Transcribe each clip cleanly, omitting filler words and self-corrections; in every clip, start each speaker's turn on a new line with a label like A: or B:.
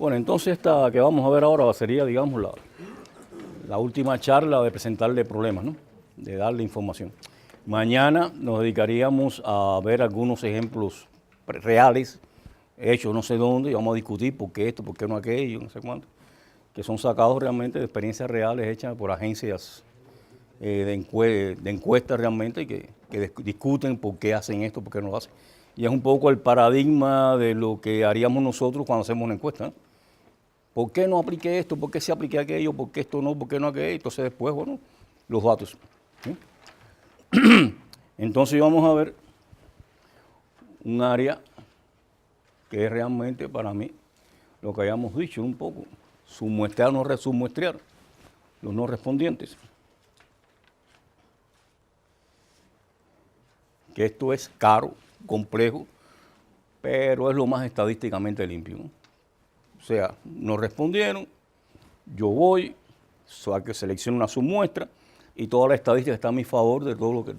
A: Bueno, entonces esta que vamos a ver ahora sería, digamos, la última charla de presentarle problemas, ¿no? De darle información. Mañana nos dedicaríamos a ver algunos ejemplos reales, hechos no sé dónde, y vamos a discutir por qué esto, por qué no aquello, no sé cuánto, que son sacados realmente de experiencias reales hechas por agencias de encuestas realmente que discuten por qué hacen esto, por qué no lo hacen. Y es un poco el paradigma de lo que haríamos nosotros cuando hacemos una encuesta, ¿no? ¿Por qué no apliqué esto? ¿Por qué se apliqué aquello? ¿Por qué esto no? ¿Por qué no aquello? Entonces después, bueno, los datos. ¿Sí? Entonces vamos a ver un área que es realmente para mí lo que hayamos dicho un poco, submuestrear, no submuestrear, los no respondientes. Que esto es caro, complejo, pero es lo más estadísticamente limpio, ¿no? O sea, no respondieron, yo voy, que selecciono una submuestra y toda la estadística está a mi favor de todo lo que,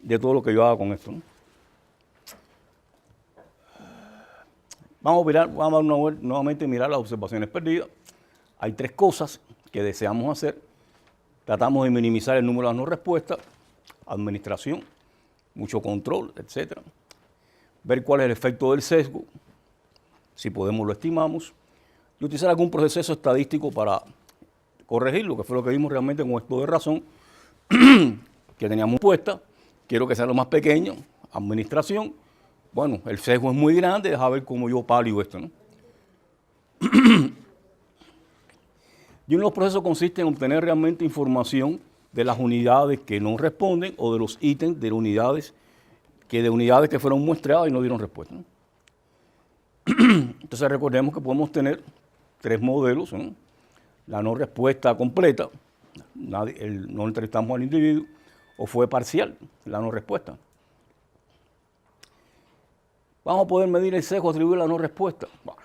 A: de todo lo que yo haga con esto, ¿no? Vamos a nuevamente mirar las observaciones perdidas. Hay tres cosas que deseamos hacer. Tratamos de minimizar el número de no respuestas, administración, mucho control, etcétera. Ver cuál es el efecto del sesgo, si podemos lo estimamos, y utilizar algún proceso estadístico para corregir lo que fue lo que vimos realmente con esto de razón, que teníamos puesta. Quiero que sea lo más pequeño, administración. Bueno, el sesgo es muy grande, deja ver cómo yo palio esto, ¿no? Y uno de los procesos consiste en obtener realmente información de las unidades que no responden o de los ítems de unidades que fueron muestreadas y no dieron respuesta, ¿no? Entonces recordemos que podemos tener tres modelos, ¿no? La no respuesta completa, no entrevistamos al individuo, o fue parcial la no respuesta. Vamos a poder medir el sesgo, atribuir la no respuesta. Bueno,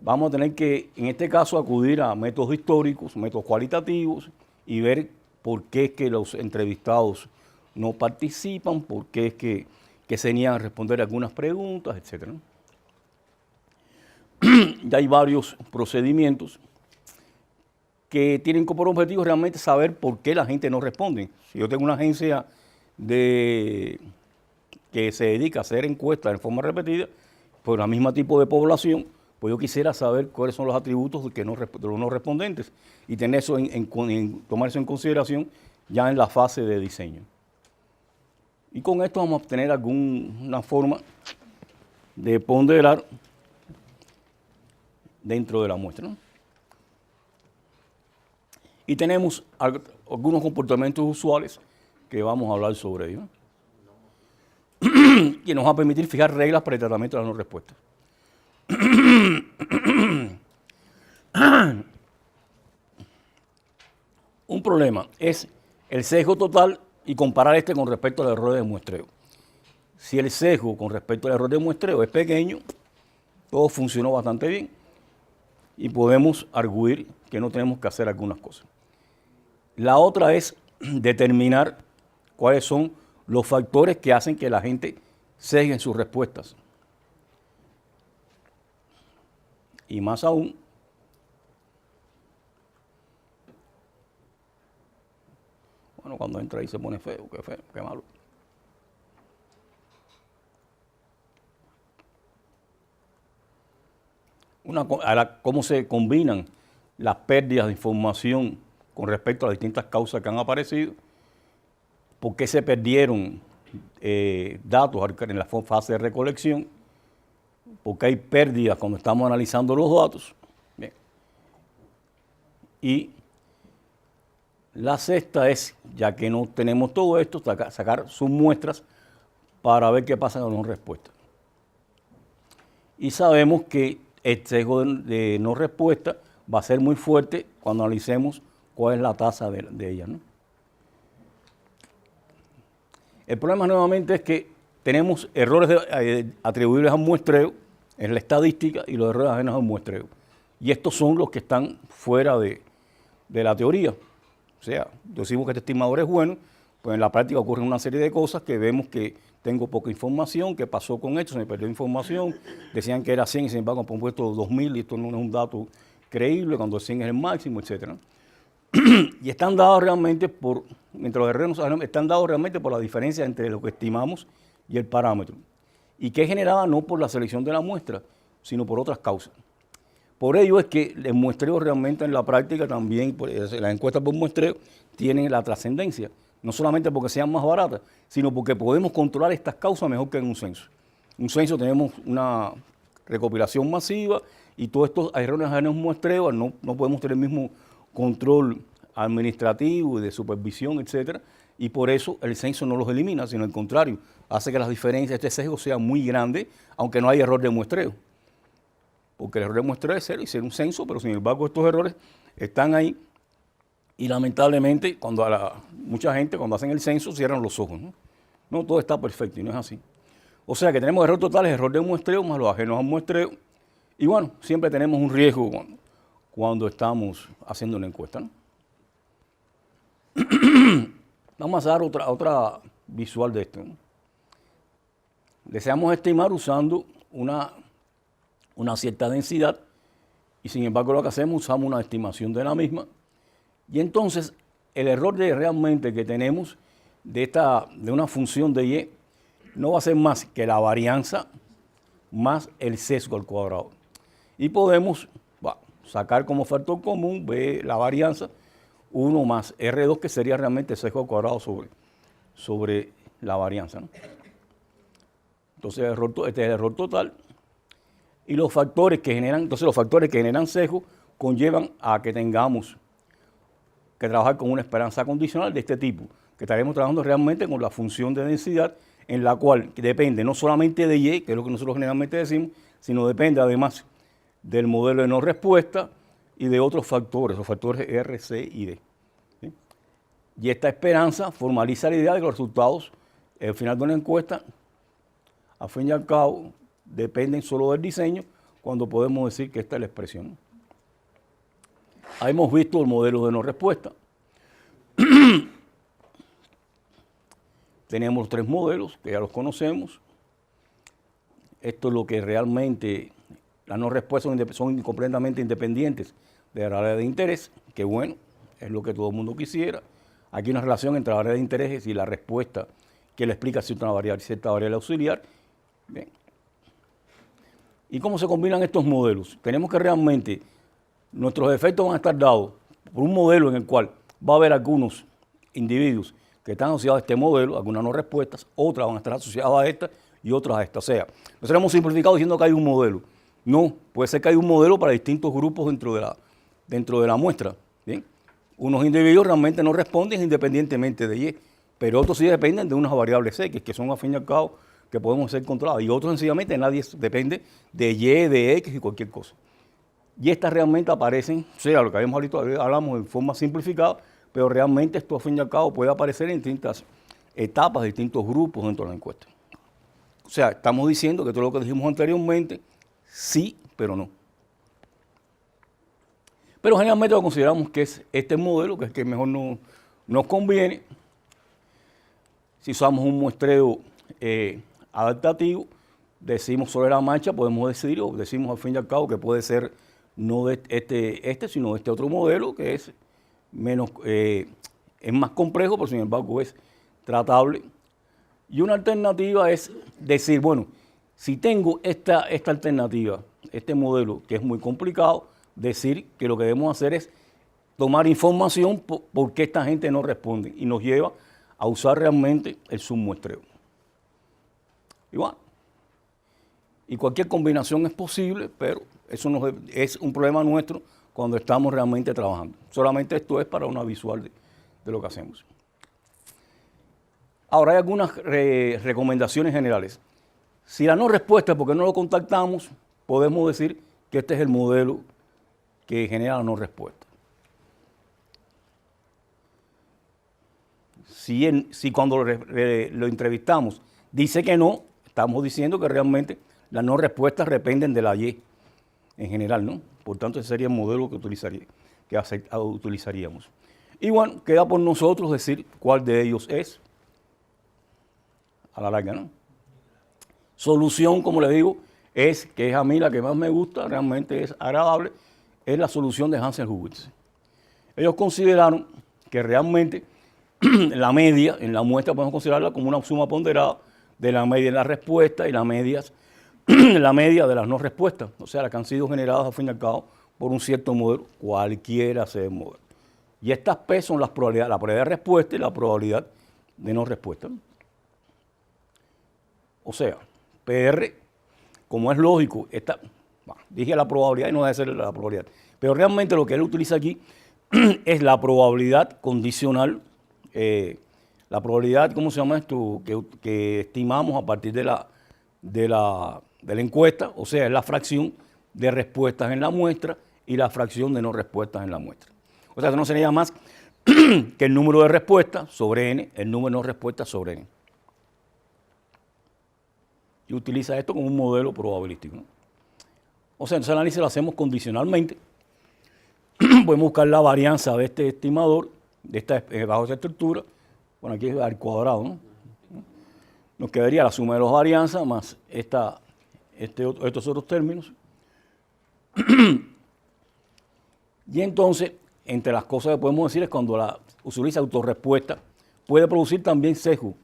A: vamos a tener que, en este caso, acudir a métodos históricos, métodos cualitativos y ver por qué es que los entrevistados no participan, por qué es que se niegan a responder algunas preguntas, etc., ¿no? Ya hay varios procedimientos que tienen como objetivo realmente saber por qué la gente no responde. Si yo tengo una agencia que se dedica a hacer encuestas en forma repetida por el mismo tipo de población, pues yo quisiera saber cuáles son los atributos de los no respondentes y tener eso tomar eso en consideración ya en la fase de diseño. Y con esto vamos a obtener alguna forma de ponderar dentro de la muestra, ¿no? Y tenemos algunos comportamientos usuales que vamos a hablar sobre ellos, ¿no? Y nos va a permitir fijar reglas para el tratamiento de las no respuestas. Un problema es el sesgo total y comparar este con respecto al error de muestreo. Si el sesgo con respecto al error de muestreo es pequeño, todo funcionó bastante bien y podemos arguir que no tenemos que hacer algunas cosas. La otra es determinar cuáles son los factores que hacen que la gente sesgue en sus respuestas. Y más aún, bueno, cuando entra ahí se pone feo, qué malo. Cómo se combinan las pérdidas de información con respecto a las distintas causas que han aparecido, por qué se perdieron datos en la fase de recolección, por qué hay pérdidas cuando estamos analizando los datos. Bien. Y la sexta es, ya que no tenemos todo esto, sacar submuestras para ver qué pasa con las respuestas. Y sabemos que el sesgo de no respuesta va a ser muy fuerte cuando analicemos cuál es la tasa de ella, ¿no? El problema nuevamente es que tenemos errores atribuibles a un muestreo en la estadística y los errores ajenos a un muestreo. Y estos son los que están fuera de la teoría. O sea, decimos que este estimador es bueno, pues en la práctica ocurren una serie de cosas que vemos que tengo poca información, ¿qué pasó con esto? Se me perdió información, decían que era 100 y sin embargo han puesto 2000 y esto no es un dato creíble cuando el 100 es el máximo, etcétera. Y están dados realmente por, mientras los errores están dados realmente por la diferencia entre lo que estimamos y el parámetro, y que es generada no por la selección de la muestra, sino por otras causas. Por ello es que el muestreo realmente en la práctica también, las encuestas por muestreo tienen la trascendencia, no solamente porque sean más baratas, sino porque podemos controlar estas causas mejor que en un censo. En un censo tenemos una recopilación masiva y todos estos errores en un muestreo no podemos tener el mismo control administrativo y de supervisión, etcétera, y por eso el censo no los elimina, sino al contrario, hace que las diferencias de este sesgo sean muy grandes, aunque no hay error de muestreo. Porque el error de muestreo es cero y ser un censo, pero sin embargo estos errores están ahí y lamentablemente mucha gente cuando hacen el censo cierran los ojos. No, todo está perfecto y no es así. O sea que tenemos error total, error de muestreo más los ajenos al muestreo. Y bueno, siempre tenemos un riesgo cuando estamos haciendo una encuesta, ¿no? Vamos a dar otra visual de esto, ¿no? Deseamos estimar usando una cierta densidad y sin embargo lo que hacemos usamos una estimación de la misma y entonces el error realmente que tenemos de una función de y no va a ser más que la varianza más el sesgo al cuadrado y podemos sacar como factor común B la varianza 1 más R2 que sería realmente el sesgo al cuadrado sobre la varianza, ¿no? Entonces este es el error total. Y los factores que generan sesgo conllevan a que tengamos que trabajar con una esperanza condicional de este tipo, que estaremos trabajando realmente con la función de densidad, en la cual depende no solamente de Y, que es lo que nosotros generalmente decimos, sino depende además del modelo de no respuesta y de otros factores, los factores R, C y D. ¿Sí? Y esta esperanza formaliza la idea de que los resultados, al final de una encuesta, al fin y al cabo, dependen solo del diseño, cuando podemos decir que esta es la expresión. Ahí hemos visto el modelo de no respuesta. Tenemos 3 modelos, que ya los conocemos. Esto es lo que realmente, las no respuestas son completamente independientes de la área de interés, que bueno, es lo que todo el mundo quisiera. Aquí hay una relación entre la área de interés y la respuesta que le explica cierta variable auxiliar. Bien. ¿Y cómo se combinan estos modelos? Tenemos que realmente, nuestros efectos van a estar dados por un modelo en el cual va a haber algunos individuos que están asociados a este modelo, algunas no respuestas, otras van a estar asociadas a esta y otras a esta. O sea, nosotros hemos simplificado diciendo que hay un modelo. No, puede ser que hay un modelo para distintos grupos dentro de la muestra. ¿Bien? Unos individuos realmente no responden independientemente de Y, pero otros sí dependen de unas variables X, que son al fin y al cabo que podemos ser controladas, y otros sencillamente nadie depende de Y, de X y cualquier cosa. Y estas realmente aparecen, o sea, lo que habíamos ahorita hablamos en forma simplificada, pero realmente esto al fin y al cabo puede aparecer en distintas etapas, distintos grupos dentro de la encuesta. O sea, estamos diciendo que todo lo que dijimos anteriormente, sí, pero no. Pero generalmente lo consideramos que es este modelo, que es el que mejor nos conviene. Si usamos un muestreo adaptativo, decimos sobre la marcha, podemos decidir, o decimos al fin y al cabo que puede ser no de sino de este otro modelo, que es más complejo, pero sin embargo es tratable. Y una alternativa es decir, bueno, si tengo esta alternativa, este modelo que es muy complicado, decir que lo que debemos hacer es tomar información por qué esta gente no responde y nos lleva a usar realmente el submuestreo. Igual. Y cualquier combinación es posible, pero eso es un problema nuestro cuando estamos realmente trabajando. Solamente esto es para una visual de lo que hacemos. Ahora hay algunas recomendaciones generales. Si la no respuesta es porque no lo contactamos, podemos decir que este es el modelo que genera la no respuesta. Si cuando lo entrevistamos dice que no, estamos diciendo que realmente las no respuestas dependen de la Y en general, ¿no? Por tanto, ese sería el modelo que utilizaríamos. Y bueno, queda por nosotros decir cuál de ellos es a la larga, ¿no? Solución, como les digo, que es a mí la que más me gusta, realmente es agradable, es la solución de Hansen-Hurwitz. Ellos consideraron que realmente la media en la muestra podemos considerarla como una suma ponderada de la media de las respuestas y la media de las no respuestas, o sea, las que han sido generadas al fin y al cabo por un cierto modelo, cualquiera sea el modelo. Y estas P son las probabilidades, la probabilidad de respuesta y la probabilidad de no respuesta. O sea, PR, como es lógico, dije la probabilidad y no debe ser la probabilidad, pero realmente lo que él utiliza aquí es la probabilidad condicional, la probabilidad, ¿cómo se llama esto?, que estimamos a partir de la encuesta, o sea, es la fracción de respuestas en la muestra y la fracción de no respuestas en la muestra. O sea, eso no sería más que el número de respuestas sobre n, el número de no respuestas sobre n. Y utiliza esto como un modelo probabilístico, ¿no? O sea, entonces el análisis lo hacemos condicionalmente. Podemos buscar la varianza de este estimador, bajo esta estructura. Bueno, aquí es al cuadrado, ¿no? Nos quedaría la suma de las varianzas más estos otros términos. Y entonces, entre las cosas que podemos decir es cuando la utiliza autorrespuesta, puede producir también sesgo,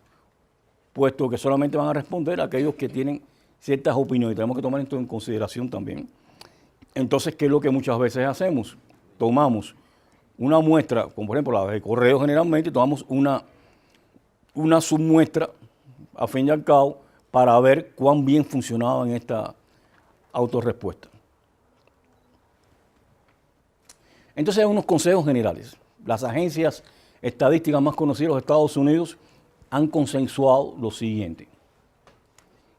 A: puesto que solamente van a responder a aquellos que tienen ciertas opiniones. Tenemos que tomar esto en consideración también. Entonces, ¿qué es lo que muchas veces hacemos? Tomamos una muestra, como por ejemplo la de correo generalmente, tomamos una submuestra, a fin y al cabo, para ver cuán bien funcionaba en esta autorrespuesta. Entonces hay unos consejos generales. Las agencias estadísticas más conocidas de los Estados Unidos han consensuado lo siguiente.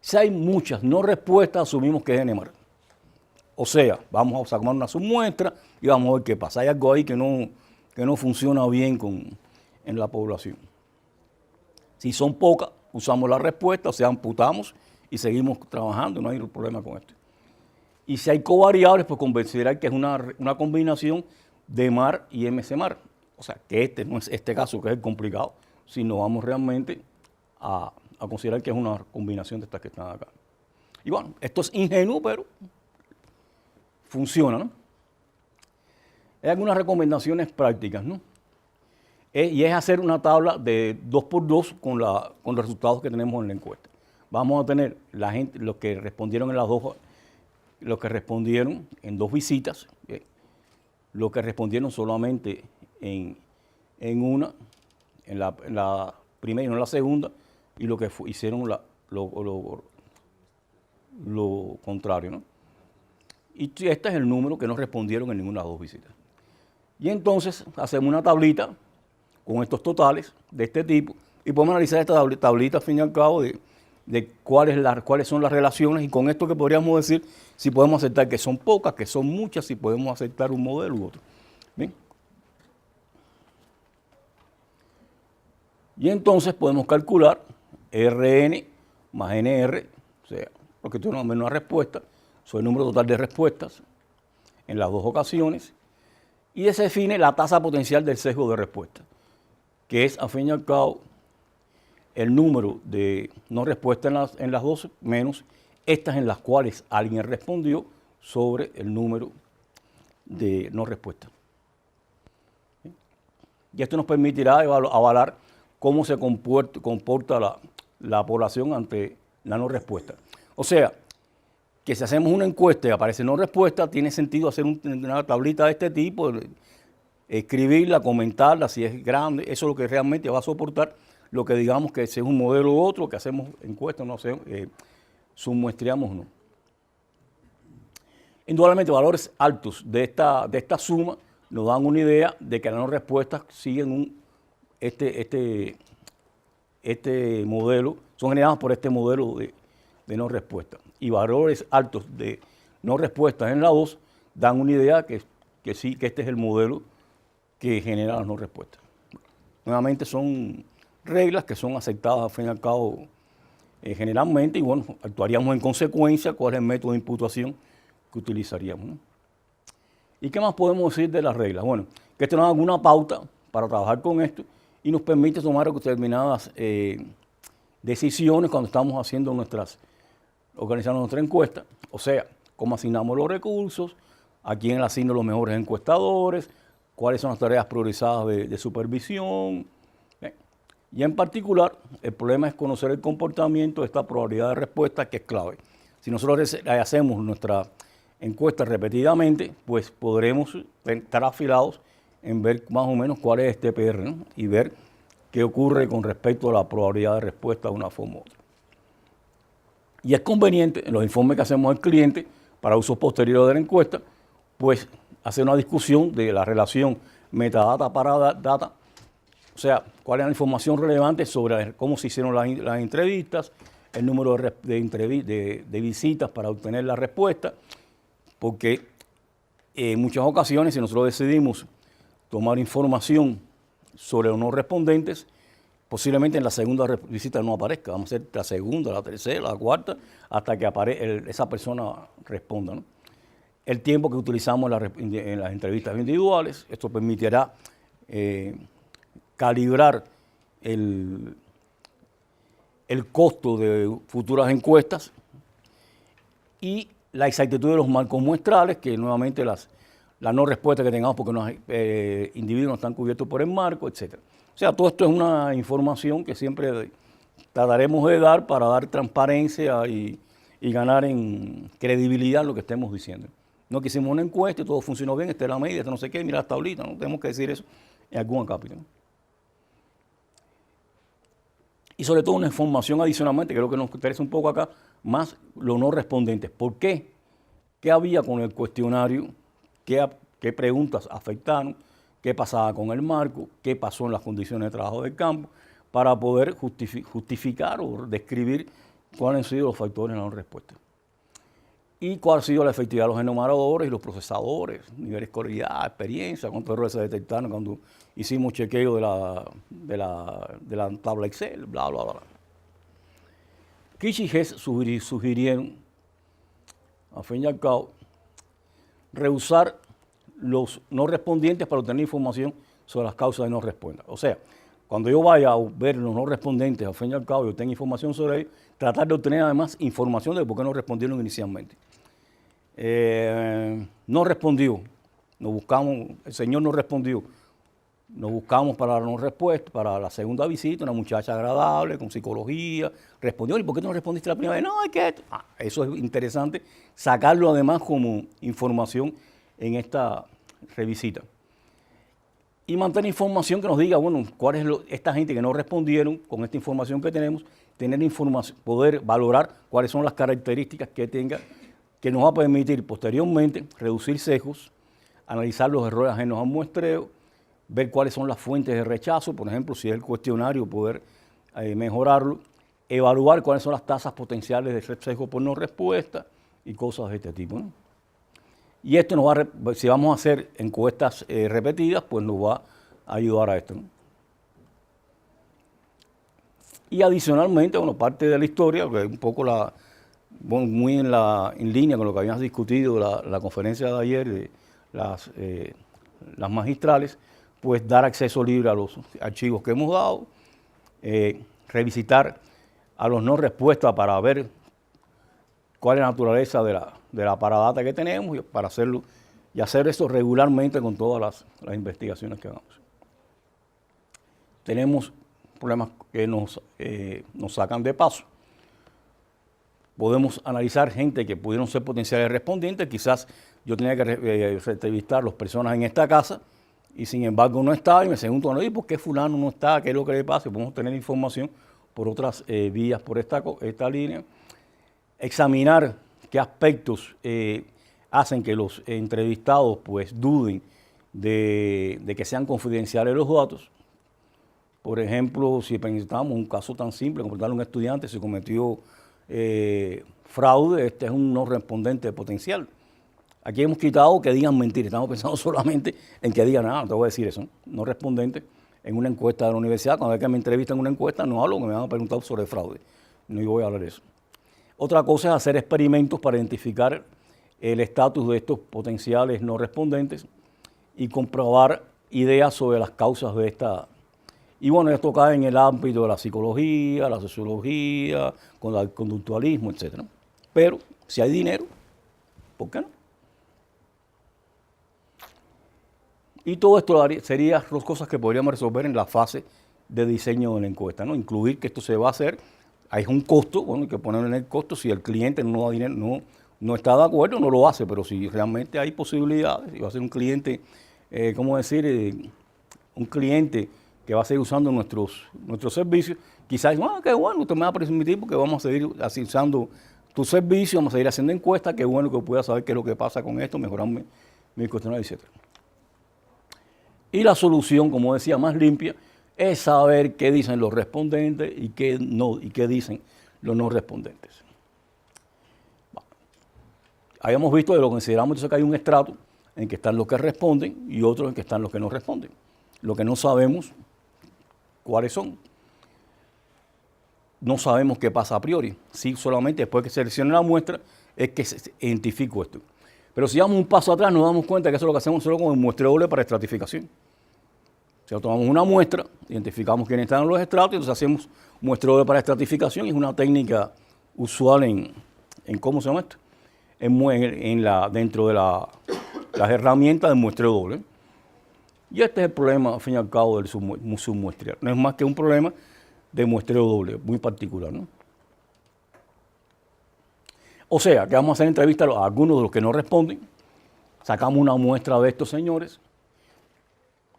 A: Si hay muchas no respuestas, asumimos que es NMR. O sea, vamos a sacar una submuestra y vamos a ver qué pasa. Hay algo ahí que no funciona bien en la población. Si son pocas, usamos la respuesta, o sea, amputamos y seguimos trabajando, no hay problema con esto. Y si hay covariables, pues considerar que es una combinación de MAR y MC-MAR. O sea, que no es este caso que es el complicado, sino vamos realmente a considerar que es una combinación de estas que están acá. Y bueno, esto es ingenuo, pero funciona, ¿no? Hay algunas recomendaciones prácticas, ¿no? Y es hacer una tabla de 2x2 con los resultados que tenemos en la encuesta. Vamos a tener los que respondieron en dos visitas, los que respondieron solamente en la primera y no en la segunda, y los que hicieron lo contrario, ¿no? Y este es el número que no respondieron en ninguna de las dos visitas. Y entonces hacemos una tablita con estos totales de este tipo y podemos analizar esta tablita al fin y al cabo de cuáles son las relaciones, y con esto que podríamos decir si podemos aceptar que son pocas, que son muchas, si podemos aceptar un modelo u otro. ¿Bien? Y entonces podemos calcular Rn más Nr, o sea, porque tiene una menor respuesta, sobre el número total de respuestas en las dos ocasiones, y se define la tasa potencial del sesgo de respuesta, que es, al fin y al cabo, el número de no respuestas en las dos menos estas en las cuales alguien respondió sobre el número de no respuestas. Y esto nos permitirá avalar cómo se comporta la población ante la no respuesta. O sea, que si hacemos una encuesta y aparece no respuesta, tiene sentido hacer una tablita de este tipo, escribirla, comentarla, si es grande, eso es lo que realmente va a soportar lo que digamos que si es un modelo u otro, que hacemos encuestas, no sé, submuestreamos o no. Indudablemente valores altos de esta suma nos dan una idea de que las no respuestas siguen este modelo, son generadas por este modelo de no respuesta. Y valores altos de no respuestas en la 2 dan una idea que sí, que este es el modelo que genera las no respuestas. Nuevamente son reglas que son aceptadas al fin y al cabo generalmente, y bueno, actuaríamos en consecuencia cuál es el método de imputación que utilizaríamos, ¿no? ¿Y qué más podemos decir de las reglas? Bueno, que esto nos da alguna pauta para trabajar con esto y nos permite tomar determinadas decisiones cuando estamos haciendo organizar nuestra encuesta, o sea, cómo asignamos los recursos, a quién le asigno los mejores encuestadores, cuáles son las tareas priorizadas de supervisión. Y en particular, el problema es conocer el comportamiento de esta probabilidad de respuesta, que es clave. Si nosotros hacemos nuestra encuesta repetidamente, pues podremos estar afilados en ver más o menos cuál es este PR, ¿no? Y ver qué ocurre con respecto a la probabilidad de respuesta de una forma u otra. Y es conveniente en los informes que hacemos al cliente para uso posterior de la encuesta, pues hacer una discusión de la relación metadata para data, o sea, cuál es la información relevante sobre cómo se hicieron las entrevistas, el número de visitas para obtener la respuesta, porque en muchas ocasiones, si nosotros decidimos tomar información sobre los no respondentes, posiblemente en la segunda visita no aparezca. Vamos a hacer la segunda, la tercera, la cuarta, hasta que esa persona responda, ¿no? El tiempo que utilizamos en las entrevistas individuales, esto permitirá calibrar el costo de futuras encuestas y la exactitud de los marcos muestrales, que nuevamente las no respuestas que tengamos porque los individuos no están cubiertos por el marco, etc. O sea, todo esto es una información que siempre trataremos de dar para dar transparencia y ganar en credibilidad en lo que estemos diciendo. No que hicimos una encuesta y todo funcionó bien, esta es la media, esta no sé qué, mira las tablitas, no tenemos que decir eso en algún capítulo. Y sobre todo una información adicionalmente, que es lo que nos interesa un poco acá, más los no respondentes. ¿Por qué? ¿Qué había con el cuestionario? ¿Qué preguntas afectaron? ¿Qué pasaba con el marco? ¿Qué pasó en las condiciones de trabajo del campo? Para poder justificar o describir cuáles han sido los factores en la no respuesta. Y cuál ha sido la efectividad de los enumeradores y los procesadores, nivel de escolaridad, experiencia, cuántos errores se detectaron cuando hicimos chequeo de la tabla Excel, bla, bla, bla. Kish y Hess sugirieron, a fin y al cabo, rehusar los no respondientes para obtener información sobre las causas de no respuesta. O sea, cuando yo vaya a ver los no respondentes, a fin y al cabo, yo tengo información sobre ellos, tratar de obtener además información de por qué no respondieron inicialmente. No respondió, el señor no respondió, nos buscamos para la no respuesta, para la segunda visita, una muchacha agradable, con psicología, respondió. ¿Y por qué no respondiste la primera vez? No, es que eso es interesante, sacarlo además como información en esta revisita. Y mantener información que nos diga, bueno, cuál es esta gente que no respondieron con esta información que tenemos, tener información, poder valorar cuáles son las características que tenga, que nos va a permitir posteriormente reducir sesgos, analizar los errores ajenos al muestreo, ver cuáles son las fuentes de rechazo, por ejemplo, si es el cuestionario, poder mejorarlo, evaluar cuáles son las tasas potenciales de sesgo por no respuesta y cosas de este tipo, ¿no? Y esto nos va si vamos a hacer encuestas repetidas, pues nos va a ayudar a esto, ¿no? Y adicionalmente, bueno, parte de la historia, que es un poco muy en línea con lo que habíamos discutido la conferencia de ayer de las magistrales, pues dar acceso libre a los archivos que hemos dado, revisitar a los no respuestas para ver cuál es la naturaleza de la paradata que tenemos, y para hacerlo y hacer eso regularmente con todas las investigaciones que hagamos. Tenemos problemas que nos sacan de paso. Podemos analizar gente que pudieron ser potenciales respondientes, quizás yo tenía que entrevistar a las personas en esta casa y sin embargo no estaba, y me pregunto, ¿y por qué fulano no está? ¿Qué es lo que le pasa? Podemos tener información por otras vías, por esta línea. Examinar qué aspectos hacen que los entrevistados pues duden de que sean confidenciales los datos. Por ejemplo, si pensamos un caso tan simple como preguntarle a un estudiante si cometió fraude, este es un no respondente potencial. Aquí hemos quitado que digan mentiras, estamos pensando solamente en que digan, no te voy a decir eso, no respondente en una encuesta de la universidad. Cuando hay que me entrevistan en una encuesta, no hablo, que me van a preguntar sobre fraude, no voy a hablar de eso. Otra cosa es hacer experimentos para identificar el estatus de estos potenciales no respondentes y comprobar ideas sobre las causas de esta. Y bueno, esto cae en el ámbito de la psicología, la sociología, con el conductualismo, etc. Pero si hay dinero, ¿por qué no? Y todo esto sería las cosas que podríamos resolver en la fase de diseño de la encuesta, ¿no? Incluir que esto se va a hacer, hay un costo, bueno, hay que ponerlo en el costo, si el cliente no da dinero, no está de acuerdo, no lo hace, pero si realmente hay posibilidades, y va a ser un cliente, ¿cómo decir? Un cliente que va a seguir usando nuestros servicios, quizás, qué bueno, usted me va a permitir porque vamos a seguir así usando tu servicio, vamos a seguir haciendo encuestas, qué bueno que pueda saber qué es lo que pasa con esto, mejorar mi cuestionario, etc. Y la solución, como decía, más limpia, es saber qué dicen los respondentes y qué dicen los no respondentes. Habíamos visto de lo que consideramos entonces que hay un estrato en que están los que responden y otros en que están los que no responden. Lo que no sabemos cuáles son. No sabemos qué pasa a priori. Sí, solamente después que se seleccione la muestra es que se identifica esto. Pero si damos un paso atrás nos damos cuenta que eso es lo que hacemos solo con el muestreo doble para estratificación. O sea, tomamos una muestra, identificamos quiénes están en los estratos y entonces hacemos muestreo doble para estratificación. Es una técnica usual en ¿cómo se llama esto? Dentro de las herramientas de muestreo doble. Y este es el problema, al fin y al cabo, del submuestrear. No es más que un problema de muestreo doble, muy particular, ¿no? O sea, que vamos a hacer entrevistas a algunos de los que no responden, sacamos una muestra de estos señores,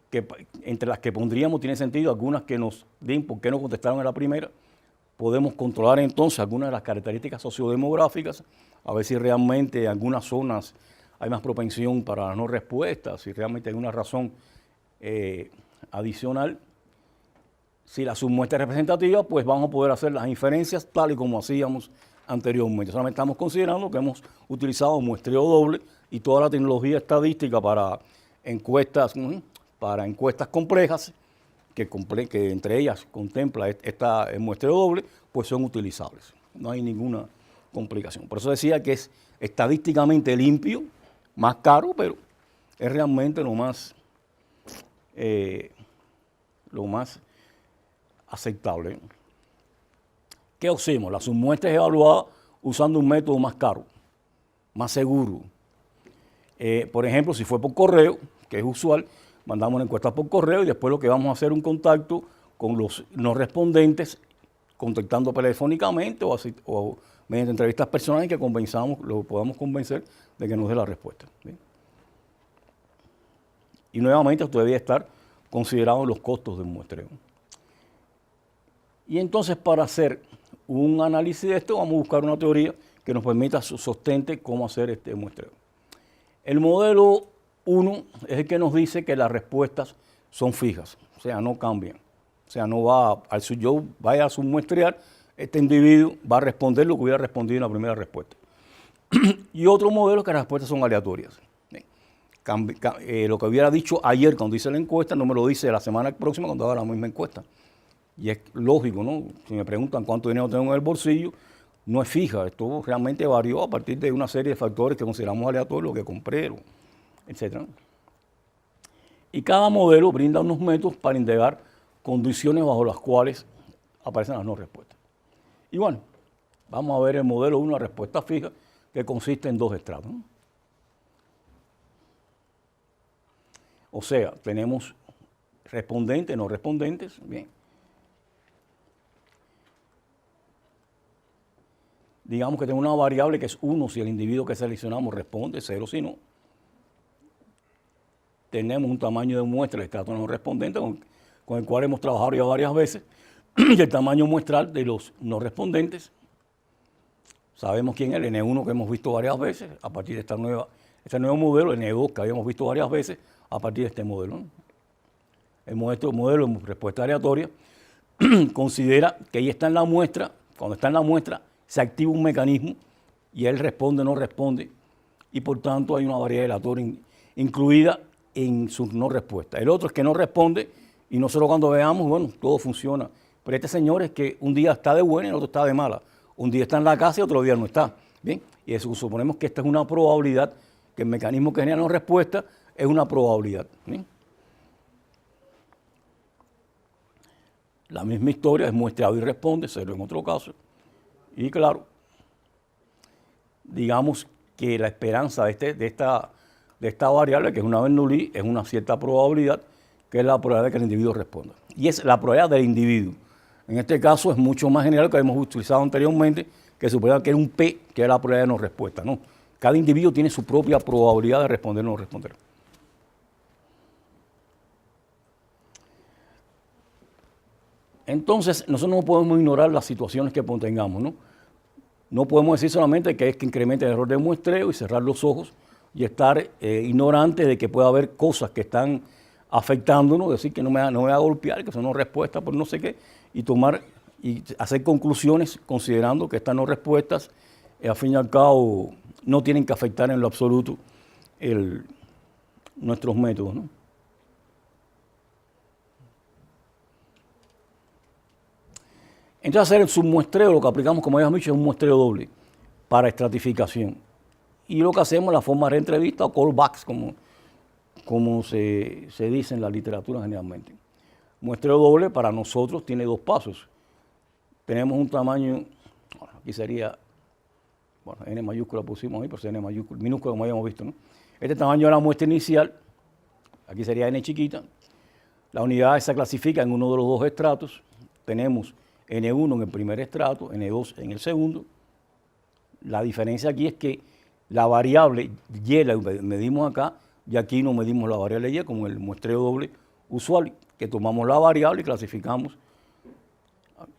A: que entre las que pondríamos tiene sentido algunas que nos digan por qué no contestaron en la primera. Podemos controlar entonces algunas de las características sociodemográficas, a ver si realmente en algunas zonas hay más propensión para las no respuestas, si realmente hay una razón adicional. Si la submuestra es representativa, pues vamos a poder hacer las inferencias tal y como hacíamos anteriormente. Solamente estamos considerando que hemos utilizado muestreo doble y toda la tecnología estadística para encuestas complejas, que entre ellas contempla el muestreo doble, pues son utilizables. No hay ninguna complicación. Por eso decía que es estadísticamente limpio, más caro, pero es realmente lo más aceptable. ¿Qué hacemos? La submuestra es evaluada usando un método más caro, más seguro. Por ejemplo, si fue por correo, que es usual, mandamos una encuesta por correo y después lo que vamos a hacer es un contacto con los no respondentes, contactando telefónicamente o mediante entrevistas personales que lo podamos convencer de que nos dé la respuesta. ¿Bien? Y nuevamente usted debe estar considerando los costos del muestreo. Y entonces para hacer un análisis de esto vamos a buscar una teoría que nos permita sostente cómo hacer este muestreo. El modelo 1 es el que nos dice que las respuestas son fijas, o sea, no cambian. O sea, no va yo vaya a submuestrear, este individuo va a responder lo que hubiera respondido en la primera respuesta. Y otro modelo es que las respuestas son aleatorias. Lo que hubiera dicho ayer cuando hice la encuesta no me lo dice la semana próxima cuando haga la misma encuesta. Y es lógico, ¿no? Si me preguntan cuánto dinero tengo en el bolsillo, no es fija. Esto realmente varió a partir de una serie de factores que consideramos aleatorios, lo que compré, etc. Y cada modelo brinda unos métodos para indagar condiciones bajo las cuales aparecen las no respuestas. Y bueno, vamos a ver el modelo 1, la respuesta fija, que consiste en dos estratos, ¿no? O sea, tenemos respondentes, no respondentes, bien. Digamos que tengo una variable que es 1 si el individuo que seleccionamos responde, 0 si no. Tenemos un tamaño de muestra, el estrato no respondente, con el cual hemos trabajado ya varias veces, y el tamaño muestral de los no respondentes. Sabemos quién es el N1 que hemos visto varias veces a partir de este nuevo modelo, el N2 que habíamos visto varias veces a partir de este modelo, ¿no? El modelo de respuesta aleatoria considera que ahí está en la muestra, cuando está en la muestra se activa un mecanismo y él responde o no responde y por tanto hay una variedad aleatoria incluida en su no respuesta. El otro es que no responde y nosotros cuando veamos, bueno, todo funciona. Pero este señor es que un día está de buena y el otro está de mala. Un día está en la casa y otro día no está. Bien, y eso suponemos que esta es una probabilidad, que el mecanismo que genera no respuesta es una probabilidad. ¿Bien? La misma historia es muestreado y responde, cero en otro caso. Y claro, digamos que la esperanza de esta variable, que es una Bernoulli, es una cierta probabilidad, que es la probabilidad de que el individuo responda. Y es la probabilidad del individuo. En este caso es mucho más general que hemos utilizado anteriormente, que suponía que era un P, que era la probabilidad de no respuesta. No, cada individuo tiene su propia probabilidad de responder o no responder. Entonces, nosotros no podemos ignorar las situaciones que tengamos, ¿no? No podemos decir solamente que es que incremente el error de muestreo y cerrar los ojos y estar ignorante de que puede haber cosas que están afectándonos, decir que no me va a golpear, que son no respuestas por no sé qué, y tomar y hacer conclusiones considerando que estas no respuestas, al fin y al cabo, no tienen que afectar en lo absoluto nuestros métodos, ¿no? Entonces, hacer el submuestreo, lo que aplicamos, como habíamos dicho, es un muestreo doble para estratificación. Y lo que hacemos es la forma de entrevista o callbacks, como se dice en la literatura generalmente. Muestreo doble para nosotros tiene dos pasos. Tenemos un tamaño, aquí sería, bueno, N mayúscula pusimos ahí, pero es N mayúscula, minúscula como habíamos visto, ¿no? Este tamaño de la muestra inicial, aquí sería N chiquita. La unidad se clasifica en uno de los dos estratos. Tenemos N1 en el primer estrato, N2 en el segundo. La diferencia aquí es que la variable Y la medimos acá y aquí no medimos la variable Y como el muestreo doble usual, que tomamos la variable y clasificamos.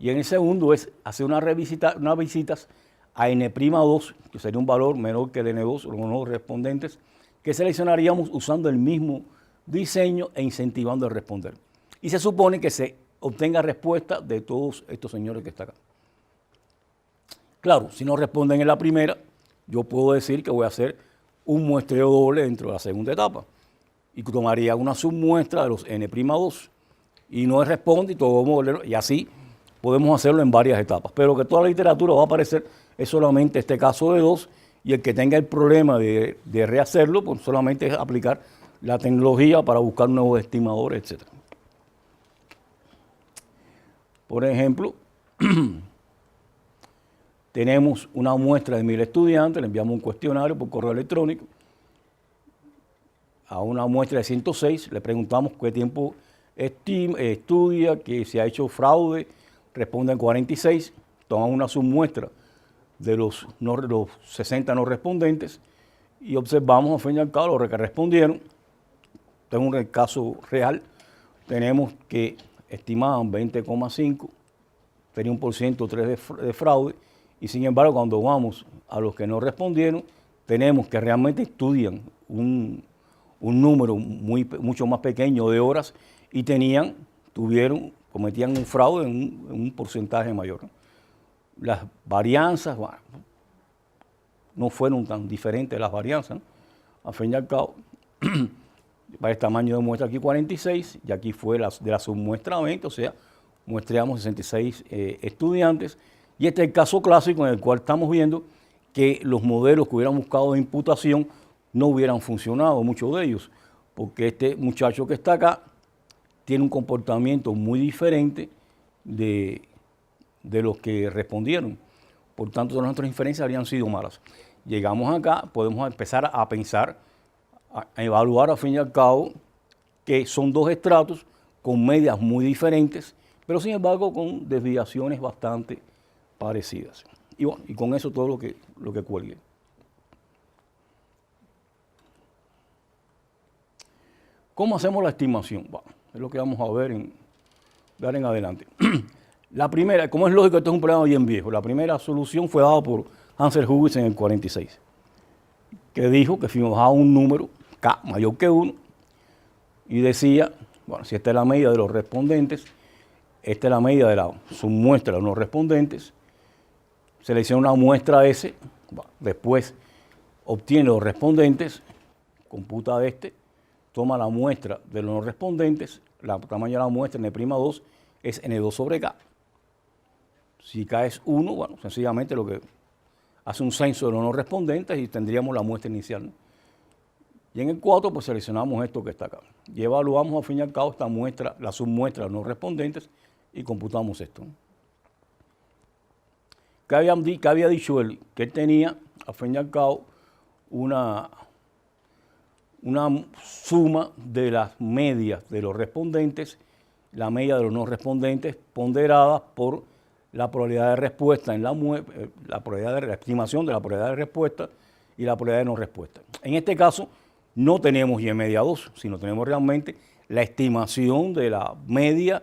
A: Y en el segundo es hacer unas visitas a N'2, que sería un valor menor que el N2, los no respondentes, que seleccionaríamos usando el mismo diseño e incentivando el responder. Y se supone que se obtenga respuesta de todos estos señores que están acá. Claro, si no responden en la primera, yo puedo decir que voy a hacer un muestreo doble dentro de la segunda etapa y tomaría una submuestra de los N'2 y no responde y todo modelo, y así podemos hacerlo en varias etapas, pero que toda la literatura va a aparecer es solamente este caso de 2 y el que tenga el problema de rehacerlo, pues solamente es aplicar la tecnología para buscar nuevos estimadores, etc. Por ejemplo, tenemos una muestra de 1000 estudiantes, le enviamos un cuestionario por correo electrónico. A una muestra de 106 le preguntamos qué tiempo estudia, que se ha hecho fraude, responden 46, tomamos una submuestra de los 60 no respondentes y observamos al fin y al cabo los que respondieron. Tengo un caso real, tenemos que estimaban 20,5, tenía 1% de fraude, y sin embargo cuando vamos a los que no respondieron, tenemos que realmente estudian un número mucho más pequeño de horas y cometían un fraude en un porcentaje mayor, ¿no? Las varianzas, bueno, no fueron tan diferentes las varianzas, ¿no? Al fin y al cabo, para el tamaño de muestra aquí 46 y aquí fue de la submuestra 20, o sea, muestreamos 66 estudiantes. Y este es el caso clásico en el cual estamos viendo que los modelos que hubieran buscado de imputación no hubieran funcionado, muchos de ellos, porque este muchacho que está acá tiene un comportamiento muy diferente de los que respondieron. Por tanto, todas nuestras inferencias habrían sido malas. Llegamos acá, podemos empezar a pensar, a evaluar al fin y al cabo que son dos estratos con medias muy diferentes, pero sin embargo con desviaciones bastante parecidas. Y bueno, y con eso todo lo que cuelgue. ¿Cómo hacemos la estimación? Bueno, es lo que vamos a ver en adelante. La primera, como es lógico, esto es un problema bien viejo. La primera solución fue dada por Hansel Hughes en el 46, que dijo que si nos daba un número K mayor que 1 y decía, bueno, si esta es la medida de los respondentes, esta es la medida de la submuestra de los no respondentes, selecciona una muestra S, bueno, después obtiene los respondentes, computa toma la muestra de los no respondentes, el tamaño de la muestra N'2 es N2 sobre K. Si K es 1, bueno, sencillamente lo que hace un censo de los no respondentes y tendríamos la muestra inicial, ¿no? Y en el 4, pues seleccionamos esto que está acá. Y evaluamos al fin y al cabo esta muestra, la submuestra de los no respondentes y computamos esto, ¿no? ¿Qué había dicho él? Que él tenía al fin y al cabo, una suma de las medias de los respondentes, la media de los no respondentes, ponderadas por la probabilidad de respuesta en la probabilidad de la estimación de la probabilidad de respuesta y la probabilidad de no respuesta. En este caso, no tenemos y media 2, sino tenemos realmente la estimación de la media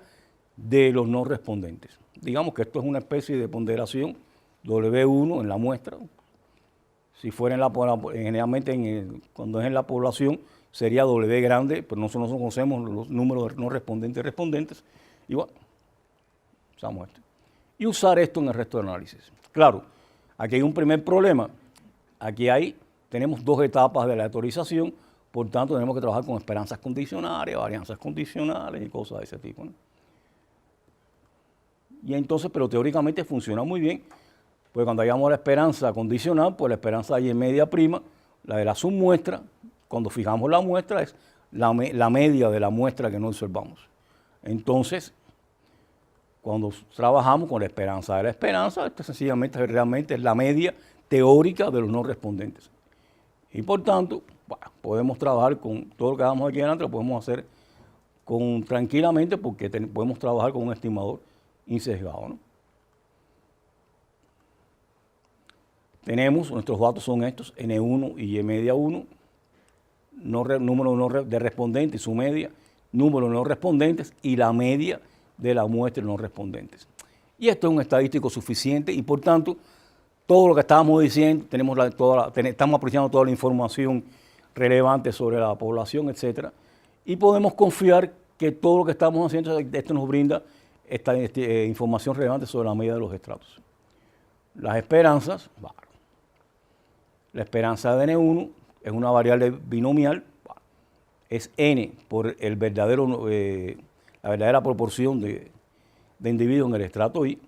A: de los no respondentes. Digamos que esto es una especie de ponderación W1 en la muestra. Si fuera generalmente cuando es en la población sería W grande, pero nosotros no conocemos los números de no respondentes y respondentes. Y bueno, usamos esto. Y usar esto en el resto del análisis. Claro, aquí hay un primer problema. Aquí tenemos dos etapas de la aleatorización, por tanto tenemos que trabajar con esperanzas condicionales, varianzas condicionales y cosas de ese tipo, ¿no? Y entonces, pero teóricamente funciona muy bien, pues cuando hayamos la esperanza condicional, pues la esperanza y media prima, la de la submuestra, cuando fijamos la muestra es la media de la muestra que no observamos. Entonces, cuando trabajamos con la esperanza de la esperanza, esto sencillamente realmente es la media teórica de los no respondentes. Y por tanto, bueno, podemos trabajar con todo lo que hagamos aquí adelante, lo podemos hacer tranquilamente porque podemos trabajar con un estimador insesgado, ¿no? Tenemos, nuestros datos son estos, N1 y Y media 1, número de respondentes y su media, número de no respondentes y la media de la muestra de no respondentes. Y esto es un estadístico suficiente y por tanto, todo lo que estábamos diciendo, estamos apreciando toda la información relevante sobre la población, etcétera, y podemos confiar que todo lo que estamos haciendo, esto nos brinda esta información relevante sobre la medida de los estratos. Las esperanzas, la esperanza de N1 es una variable binomial, es N por la verdadera proporción de individuos en el estrato I.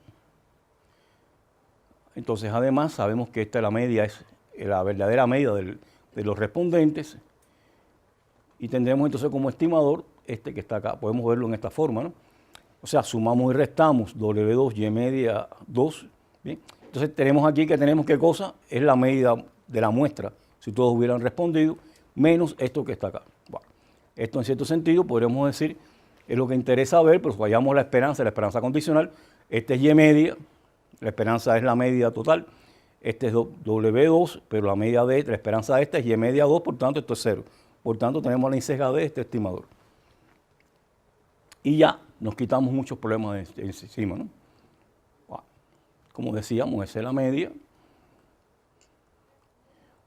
A: Entonces, además, sabemos que esta es la verdadera media de los respondentes y tendremos entonces como estimador este que está acá. Podemos verlo en esta forma, ¿no? O sea, sumamos y restamos W2 y media 2. ¿Bien? Entonces, tenemos aquí que tenemos qué cosa, es la medida de la muestra, si todos hubieran respondido, menos esto que está acá. Bueno, esto en cierto sentido podríamos decir, es lo que interesa ver, pero si vayamos a la esperanza condicional, este es Y media, la esperanza es la media total, este es W2, pero la media de la esperanza de esta es Y media 2, por tanto esto es 0. Por tanto tenemos la insesgadez de este estimador. Y ya nos quitamos muchos problemas de encima, ¿no? Bueno, como decíamos, esa es la media.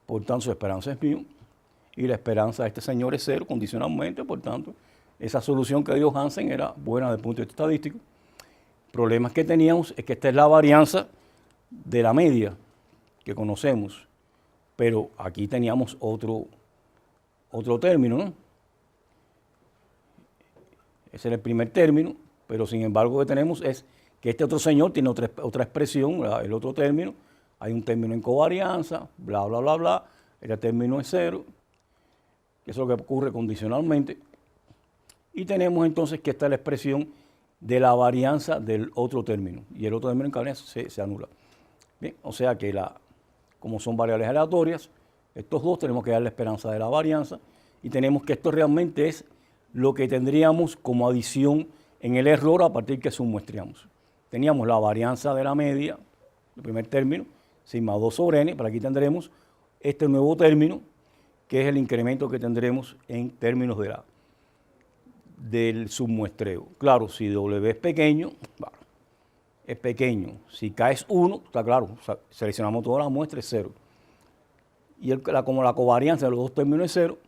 A: Por tanto, su esperanza es μ y la esperanza de este señor es 0 condicionalmente, por tanto, esa solución que dio Hansen era buena desde el punto de vista estadístico. El problema que teníamos es que esta es la varianza de la media que conocemos, pero aquí teníamos otro término, ¿no? Ese era el primer término, pero sin embargo lo que tenemos es que este otro señor tiene otra expresión, el otro término. Hay un término en covarianza, bla, bla, bla, bla. El término es 0. Eso es lo que ocurre condicionalmente. Y tenemos entonces que esta es la expresión de la varianza del otro término. Y el otro término en covarianza se anula. Bien, o sea que como son variables aleatorias, estos dos tenemos que dar la esperanza de la varianza. Y tenemos que esto realmente es lo que tendríamos como adición en el error a partir que submuestreamos. Teníamos la varianza de la media, el primer término, sigma 2 sobre n, pero aquí tendremos este nuevo término, que es el incremento que tendremos en términos del submuestreo. Claro, si W es pequeño, bueno, es pequeño. Si K es 1, está claro, seleccionamos toda la muestra, es 0. Y como la covarianza de los dos términos es 0,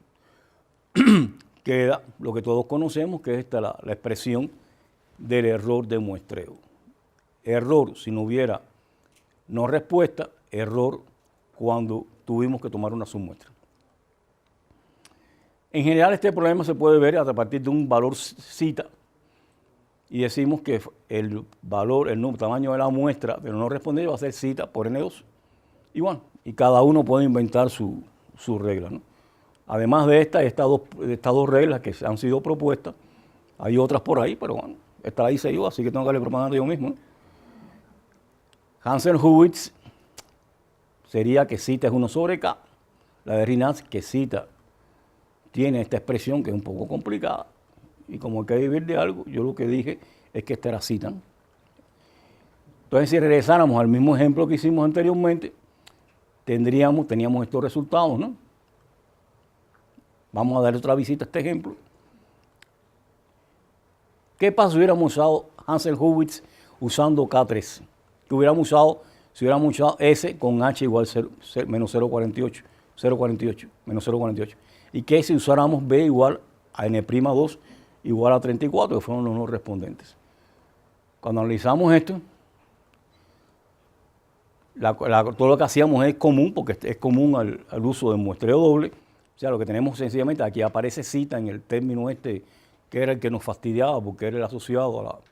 A: queda lo que todos conocemos, que es la expresión del error de muestreo. Error si no hubiera no respuesta, error cuando tuvimos que tomar una submuestra. En general este problema se puede ver a partir de un valor zeta y decimos que el tamaño de la muestra de no responder va a ser zeta por N2. Y bueno, y cada uno puede inventar su regla, ¿no? Además de estas dos reglas que han sido propuestas, hay otras por ahí, pero bueno, esta la hice yo, así que tengo que darle propaganda yo mismo, ¿no? Hansen-Hurwitz sería que cita es 1 sobre K. La de Rinaz, que cita, tiene esta expresión que es un poco complicada. Y como hay que vivir de algo, yo lo que dije es que esta era cita, ¿no? Entonces, si regresáramos al mismo ejemplo que hicimos anteriormente, teníamos estos resultados, ¿no? Vamos a darle otra visita a este ejemplo. ¿Qué pasa si hubiéramos usado Hansen-Hurwitz usando K3? Que hubiéramos usado, si hubiéramos usado S con H igual menos 0,48, menos 0,48. ¿Y qué si usáramos B igual a N'2 igual a 34, que fueron los no respondentes? Cuando analizamos esto, todo lo que hacíamos es común, porque es común al uso de muestreo doble. O sea, lo que tenemos sencillamente, aquí aparece cita en el término este, que era el que nos fastidiaba, porque era el asociado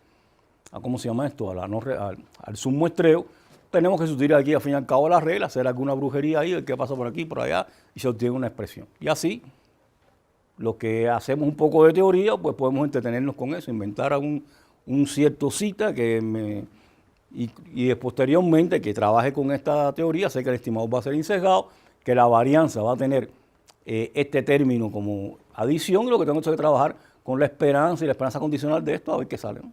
A: ¿cómo se llama esto? Al submuestreo. Tenemos que sustituir aquí, al fin y al cabo, las reglas, hacer alguna brujería ahí, qué pasa por aquí, por allá, y se obtiene una expresión. Y así, lo que hacemos un poco de teoría, pues podemos entretenernos con eso, inventar un cierto cita y posteriormente que trabaje con esta teoría, sé que el estimado va a ser insesgado, que la varianza va a tener este término como adición, y lo que tengo que trabajar con la esperanza y la esperanza condicional de esto, a ver qué sale, ¿no?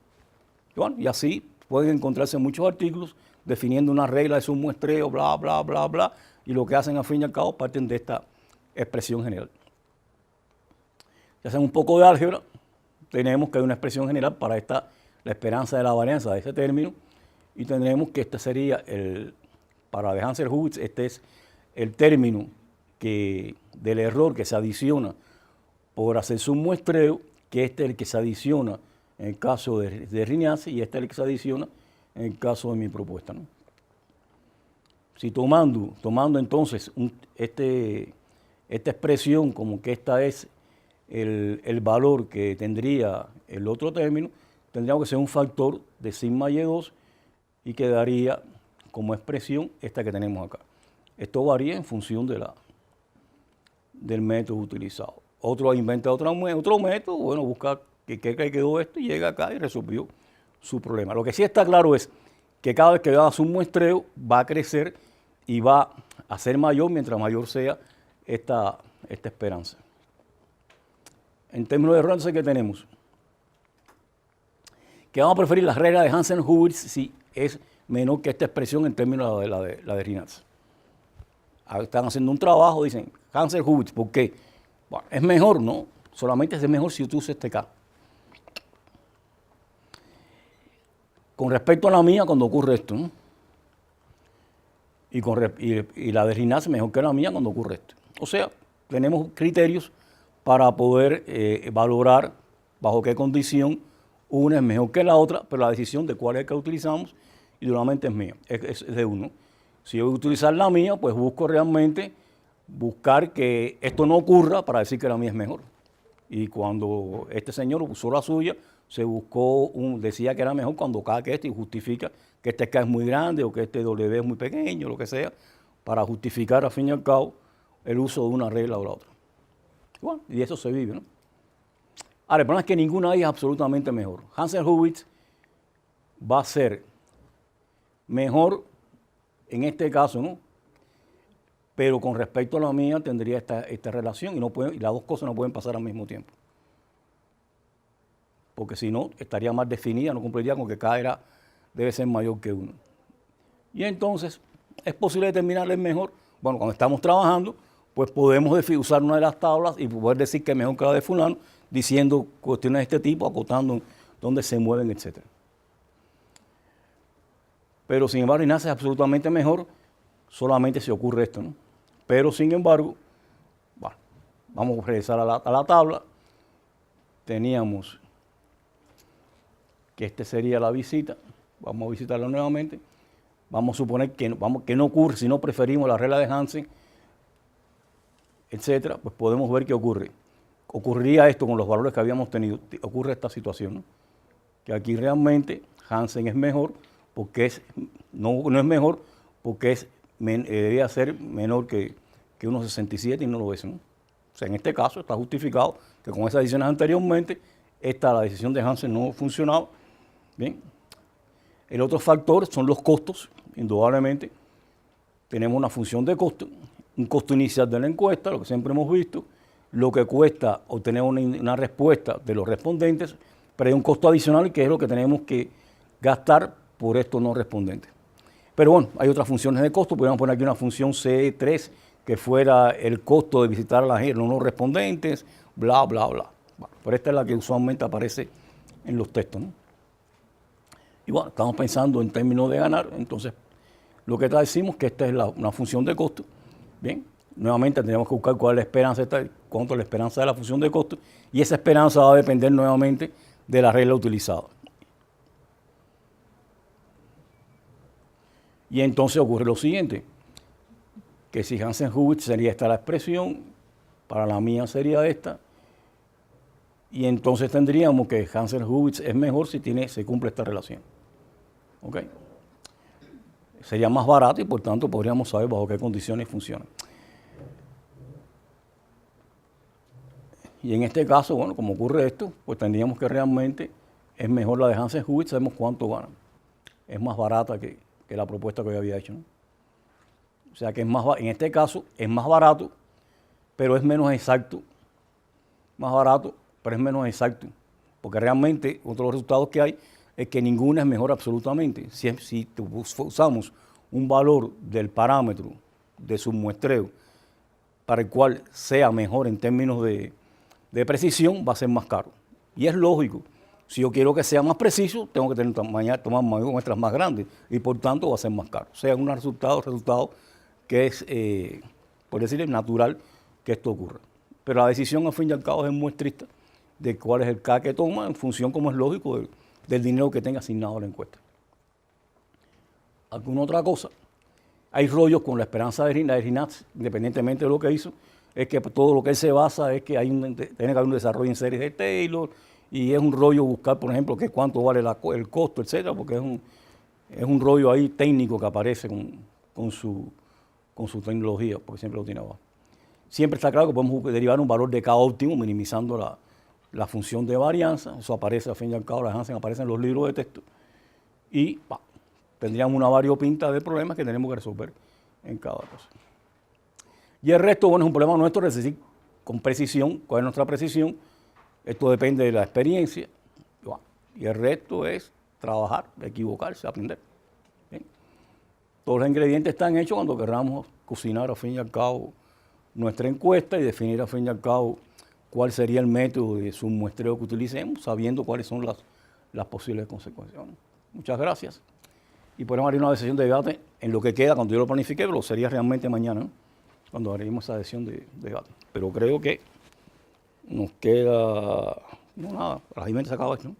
A: Y bueno, y así pueden encontrarse muchos artículos definiendo una regla de submuestreo, bla, bla, bla, bla, y lo que hacen al fin y al cabo parten de esta expresión general. Si hacen un poco de álgebra, tenemos que hay una expresión general para la esperanza de la varianza de ese término, y tendremos que este sería para de Hansen-Hurwitz, este es el término del error que se adiciona por hacer submuestreo, que este es el que se adiciona en el caso de Rinaz, y este es el que se adiciona en el caso de mi propuesta, ¿no? Si tomando entonces esta expresión como que esta es el valor que tendría el otro término, tendríamos que ser un factor de sigma y2 y quedaría como expresión esta que tenemos acá. Esto varía en función del método utilizado. Otro inventa otro método, bueno, busca qué quedó esto y llega acá y resolvió su problema. Lo que sí está claro es que cada vez que hagas un muestreo va a crecer y va a ser mayor mientras mayor sea esta esperanza. En términos de error, ¿qué tenemos? Que vamos a preferir la regla de Hansen-Hurwitz si es menor que esta expresión en términos de la de Rinaz. Están haciendo un trabajo, dicen Hansen-Hurwitz, ¿por qué? Bueno, es mejor, ¿no? Solamente es mejor si tú usas este K. Con respecto a la mía, cuando ocurre esto, ¿no? Y la de Rinaz es mejor que la mía cuando ocurre esto. O sea, tenemos criterios para poder valorar bajo qué condición una es mejor que la otra, pero la decisión de cuál es que utilizamos, idealmente es mía, es de uno. Si yo voy a utilizar la mía, pues busco realmente buscar que esto no ocurra para decir que la mía es mejor. Y cuando este señor usó la suya, se buscó, decía que era mejor cuando K que este y justifica que este K es muy grande o que este W es muy pequeño, lo que sea, para justificar al fin y al cabo el uso de una regla o la otra. Bueno, y eso se vive, ¿no? Ahora, el problema es que ninguna de ellas es absolutamente mejor. Hansen-Hurwitz va a ser mejor en este caso, ¿no? Pero con respecto a la mía tendría esta relación y las dos cosas no pueden pasar al mismo tiempo. Porque si no, estaría más definida, no cumpliría con que K debe ser mayor que 1. Y entonces, ¿es posible determinarle mejor? Bueno, cuando estamos trabajando, pues podemos usar una de las tablas y poder decir que es mejor que la de fulano, diciendo cuestiones de este tipo, acotando dónde se mueven, etc. Pero sin embargo, Rinaz es absolutamente mejor, solamente si ocurre esto, ¿no? Pero sin embargo, bueno, vamos a regresar a la tabla. Teníamos que sería la visita, vamos a visitarla nuevamente. Vamos a suponer que no ocurre, si no preferimos la regla de Hansen, etcétera, pues podemos ver qué ocurre. Ocurriría esto con los valores que habíamos tenido, ocurre esta situación, ¿no? Que aquí realmente Hansen es mejor, porque no es mejor, porque debería ser menor que 1,67 y no lo es, ¿no? O sea, en este caso está justificado que con esas decisiones anteriormente, la decisión de Hansen no funcionaba. Bien. El otro factor son los costos, indudablemente. tenemos una función de costo, un costo inicial de la encuesta, lo que siempre hemos visto, lo que cuesta obtener una respuesta de los respondentes, pero hay un costo adicional que es lo que tenemos que gastar por estos no respondentes. Pero bueno, hay otras funciones de costo, podríamos poner aquí una función C3 que fuera el costo de visitar a los no respondentes, bla, bla, bla. Bueno, pero esta es la que usualmente aparece en los textos, ¿no? Y bueno, estamos pensando en términos de ganar, entonces lo que decimos que esta es una función de costo. Bien, nuevamente tenemos que buscar cuál es la esperanza, cuánto es la esperanza de la función de costo, y esa esperanza va a depender nuevamente de la regla utilizada. Y entonces ocurre lo siguiente, que si Hansen-Hubitz sería esta la expresión, para la mía sería esta, y entonces tendríamos que Hansen-Hubitz es mejor si se cumple esta relación. ¿Ok? Sería más barato y por tanto podríamos saber bajo qué condiciones funciona. Y en este caso, bueno, como ocurre esto, pues tendríamos que realmente es mejor la de Hansen-Hubitz, sabemos cuánto gana. Es más barata que la propuesta que yo había hecho, ¿no? O sea que en este caso es más barato, pero es menos exacto. Más barato, pero es menos exacto. Porque realmente, otro de los resultados que hay es que ninguna es mejor absolutamente. Si usamos un valor del parámetro de submuestreo para el cual sea mejor en términos de precisión, va a ser más caro. Y es lógico. Si yo quiero que sea más preciso, tengo que tomar muestras más grandes y por tanto va a ser más caro. O sea, un resultado que es, por decirlo, natural que esto ocurra. Pero la decisión, al fin y al cabo, es muestrista de cuál es el K que toma en función, como es lógico, del dinero que tenga asignado a la encuesta. ¿Alguna otra cosa? Hay rollos con la esperanza de Rinatz, independientemente de lo que hizo, es que todo lo que él se basa es que tiene que haber un desarrollo en series de Taylor, y es un rollo buscar, por ejemplo, que cuánto vale el costo, etcétera, porque es un rollo ahí técnico que aparece con su tecnología, porque siempre lo tiene abajo. Siempre está claro que podemos derivar un valor de K óptimo, minimizando la función de varianza. Eso aparece, al fin y al cabo, las Hansen aparecen en los libros de texto. Y tendríamos una variopinta de problemas que tenemos que resolver en cada cosa. Y el resto, bueno, es un problema nuestro, es decir, con precisión, cuál es nuestra precisión. Esto depende de la experiencia. Y el resto es trabajar, equivocarse, aprender. ¿Bien? Todos los ingredientes están hechos cuando queramos cocinar, al fin y al cabo, nuestra encuesta y definir, al fin y al cabo, cuál sería el método de submuestreo que utilicemos, sabiendo cuáles son las posibles consecuencias. Muchas gracias. Y podemos abrir una sesión de debate en lo que queda, cuando yo lo planifique, pero sería realmente mañana, ¿no? Cuando haremos esa sesión de debate. Pero creo que nos queda, no nada, prácticamente se acaba esto, ¿no?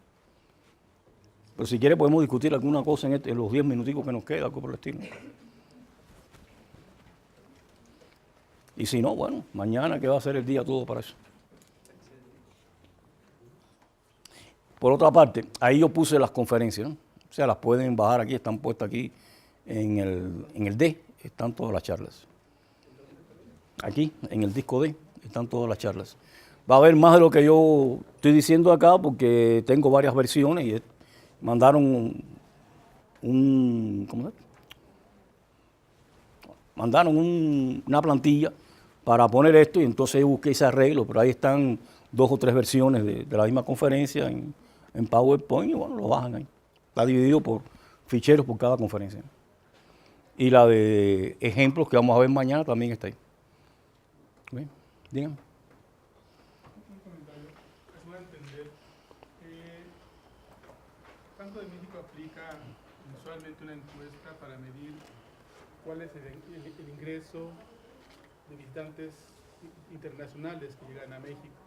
A: Pero si quiere podemos discutir alguna cosa en los 10 minuticos que nos queda, algo por el estilo. Y si no, bueno, mañana que va a ser el día todo para eso. Por otra parte, ahí yo puse las conferencias, ¿no? O sea, las pueden bajar aquí, están puestas aquí en el D, están todas las charlas. Aquí, en el disco D, están todas las charlas. Va a haber más de lo que yo estoy diciendo acá porque tengo varias versiones y mandaron una plantilla para poner esto y entonces yo busqué ese arreglo, pero ahí están 2 o 3 versiones de la misma conferencia en PowerPoint y bueno, lo bajan ahí. Está dividido por ficheros por cada conferencia. Y la de ejemplos que vamos a ver mañana también está ahí. Bien, díganme.
B: Un comentario. Es bueno entender. Banco de México aplica mensualmente una encuesta para medir cuál es el ingreso de visitantes internacionales que llegan a México.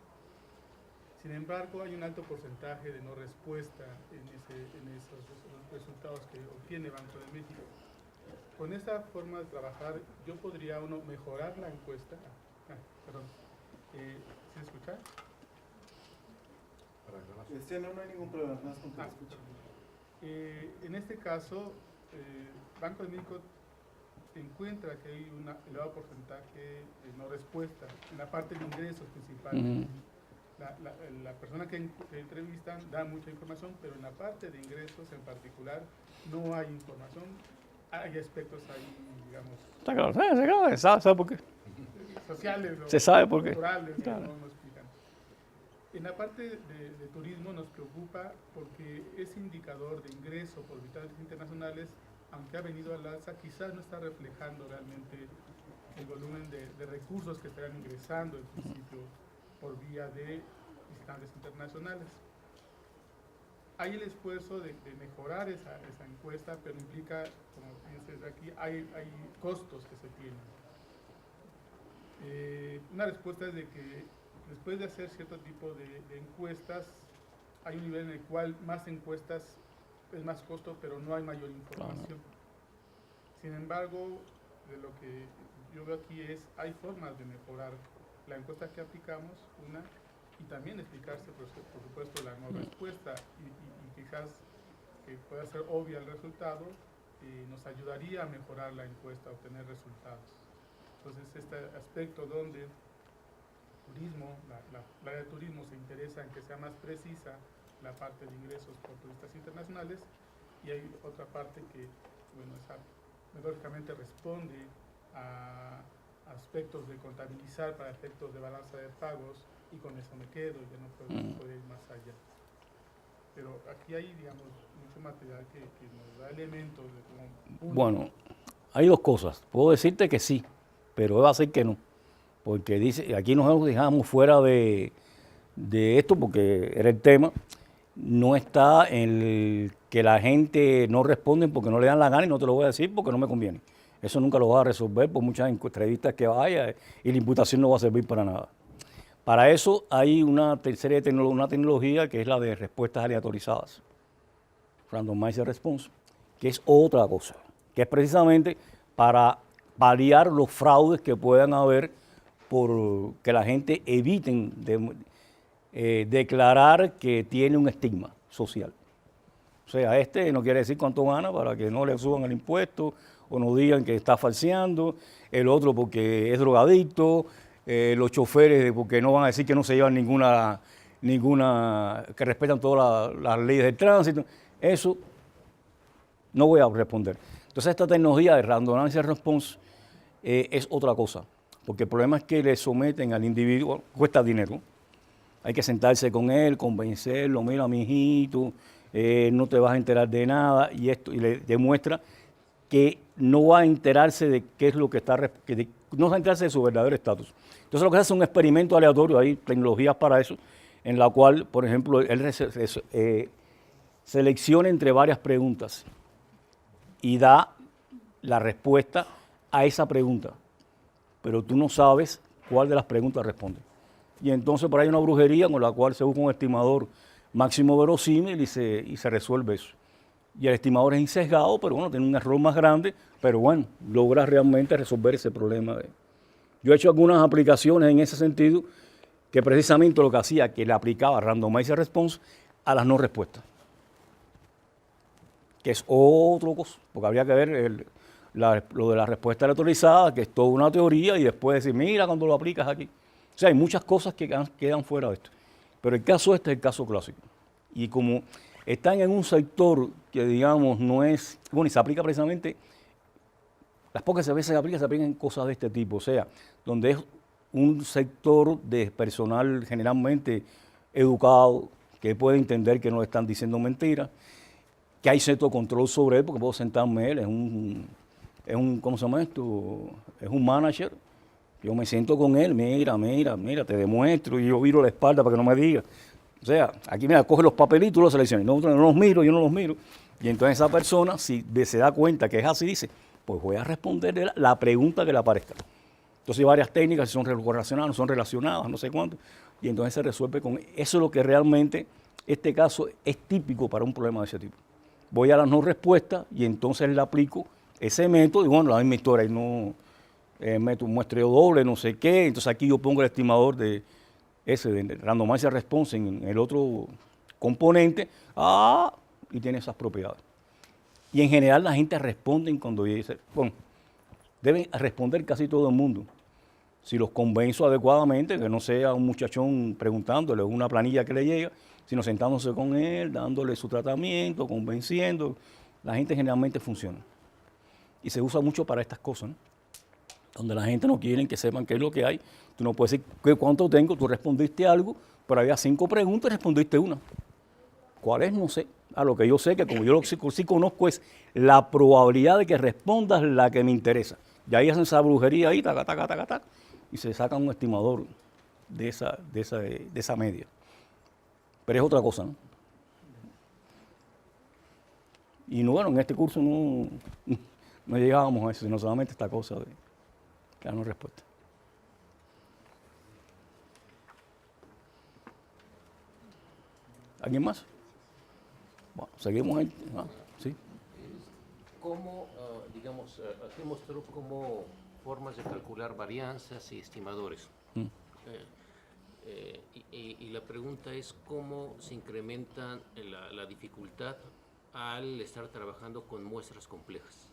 B: Sin embargo, hay un alto porcentaje de no respuesta en esos resultados que obtiene Banco de México. Con esta forma de trabajar, yo podría mejorar la encuesta. Perdón. ¿Se escucha?
C: No hay ningún problema.
B: En este caso, Banco de México encuentra que hay un elevado porcentaje de no respuesta en la parte de ingresos principalmente. La persona que entrevistan da mucha información, pero en la parte de ingresos en particular no hay información hay aspectos ahí, digamos,
A: Está claro, sabe por qué.
B: sociales o
A: Se sabe por qué.
B: culturales que
A: Claro.
B: no explican. En la parte de turismo nos preocupa porque ese indicador de ingreso por visitantes internacionales, aunque ha venido al alza, quizás no está reflejando realmente el volumen de recursos que estarán ingresando en principio por vía de visitantes internacionales. Hay el esfuerzo de mejorar esa encuesta, pero implica, como dices aquí, hay costos que se tienen. Una respuesta es de que después de hacer cierto tipo de encuestas, hay un nivel en el cual más encuestas es más costo, pero no hay mayor información. Sin embargo, de lo que yo veo aquí hay formas de mejorar la encuesta que aplicamos, una, y también explicarse, por supuesto, la no respuesta, y quizás que pueda ser obvia el resultado, nos ayudaría a mejorar la encuesta, a obtener resultados. Entonces, este aspecto donde turismo, la área de turismo se interesa en que sea más precisa la parte de ingresos por turistas internacionales, y hay otra parte que, bueno, metodológicamente responde a aspectos de contabilizar para efectos de balanza de pagos, y con eso me quedo, ya no puedo ir más allá. Pero aquí hay, digamos, mucho material que nos da elementos de cómo...
A: Bueno, hay dos cosas. Puedo decirte que sí, pero va a ser que no. Porque dice, aquí nos dejamos fuera de esto porque era el tema. No está en que la gente no responde porque no le dan la gana, y no te lo voy a decir porque no me conviene. Eso nunca lo va a resolver por muchas entrevistas que vaya, y la imputación no va a servir para nada. Para eso hay una tecnología que es la de respuestas aleatorizadas, randomized response, que es otra cosa, que es precisamente para paliar los fraudes que puedan haber por que la gente eviten declarar que tiene un estigma social. O sea, no quiere decir cuánto gana para que no le suban el impuesto o no digan que está falseando, el otro porque es drogadicto, los choferes porque no van a decir que no se llevan ninguna que respetan todas las leyes del tránsito. Eso no voy a responder. Entonces, esta tecnología de randomized response es otra cosa, porque el problema es que le someten al individuo, cuesta dinero. Hay que sentarse con él, convencerlo, mira, mijito, no te vas a enterar de nada, y le demuestra que no va a enterarse de qué es lo que no va a enterarse de su verdadero estatus. Entonces, lo que hace es un experimento aleatorio, hay tecnologías para eso, en la cual, por ejemplo, él selecciona entre varias preguntas y da la respuesta a esa pregunta, pero tú no sabes cuál de las preguntas responde. Y entonces por ahí hay una brujería con la cual se busca un estimador máximo verosímil y se resuelve eso. Y el estimador es insesgado, pero bueno, tiene un error más grande, pero bueno, logra realmente resolver ese problema. Yo he hecho algunas aplicaciones en ese sentido, que precisamente lo que hacía, que le aplicaba randomized response a las no respuestas. Que es otro cosa, porque habría que ver lo de la respuesta aleatorizada, que es toda una teoría, y después decir, mira cuando lo aplicas aquí. O sea, hay muchas cosas que quedan fuera de esto. Pero el caso este es el caso clásico. Y como están en un sector que, digamos, no es... Bueno, y se aplica precisamente... Las pocas veces se aplican en cosas de este tipo. O sea, donde es un sector de personal generalmente educado, que puede entender que no le están diciendo mentiras, que hay cierto control sobre él, porque puedo sentarme él, es un ¿cómo se llama esto? Es un manager. Yo me siento con él, mira, te demuestro, y yo viro la espalda para que no me diga. O sea, aquí mira, coge los papelitos y los selecciona. No los miro, yo no los miro. Y entonces esa persona, si se da cuenta que es así, dice, pues voy a responder la pregunta que le aparezca. Entonces hay varias técnicas, si son relacionadas, no son relacionadas, no sé cuánto. Y entonces se resuelve con eso. Es lo que realmente, este caso es típico para un problema de ese tipo. Voy a las no respuestas y entonces le aplico ese método, y bueno, la misma historia, y no... meto un muestreo doble, no sé qué, entonces aquí yo pongo el estimador de randomized response en el otro componente, y tiene esas propiedades. Y en general la gente responde cuando dice, bueno, deben responder casi todo el mundo. Si los convenzo adecuadamente, que no sea un muchachón preguntándole una planilla que le llega, sino sentándose con él, dándole su tratamiento, convenciendo, la gente generalmente funciona. y se usa mucho para estas cosas, ¿no? Donde la gente no quiere que sepan qué es lo que hay. Tú no puedes decir cuánto tengo, tú respondiste algo, pero había 5 preguntas y respondiste una. ¿Cuál es? No sé. A lo que yo sé, que como yo lo sí conozco, es la probabilidad de que respondas la que me interesa. Y ahí hacen esa brujería ahí, taca, taca, taca, taca, y se saca un estimador de esa media. Pero es otra cosa, ¿no? Y no, bueno, en este curso no llegábamos a eso, sino solamente esta cosa de darnos respuesta. ¿Alguien más? Bueno, seguimos ahí. Sí.
D: ¿Cómo, digamos, aquí mostró cómo formas de calcular varianzas y estimadores? Y la pregunta es cómo se incrementa la dificultad al estar trabajando con muestras complejas.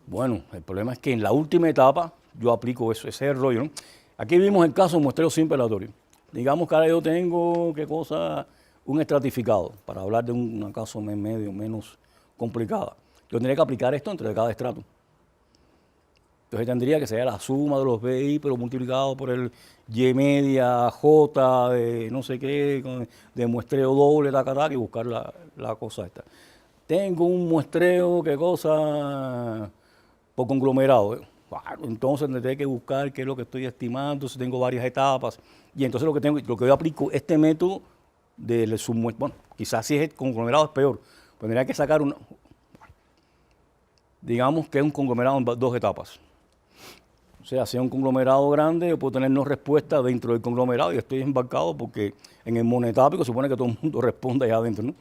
A: Bueno, el problema es que en la última etapa yo aplico eso, ese es el rollo, ¿no? Aquí vimos el caso de muestreo simple aleatorio. Digamos que ahora yo tengo, ¿qué cosa? Un estratificado, para hablar de un caso medio menos complicada. Yo tendría que aplicar esto entre cada estrato. Entonces tendría que ser la suma de los BI, pero multiplicado por el Y media J de no sé qué, de muestreo doble, y buscar la cosa esta. Tengo un muestreo, ¿qué cosa? Por conglomerado. Bueno, entonces tendré que buscar qué es lo que estoy estimando, si tengo varias etapas. Y entonces lo que yo aplico, este método del submuestreo, bueno, quizás si es conglomerado es peor. Pues tendría que sacar digamos que es un conglomerado en 2 etapas. O sea, si es un conglomerado grande, yo puedo tener no respuesta dentro del conglomerado y estoy embarcado porque en el monoetápico se supone que todo el mundo responde allá adentro, ¿no?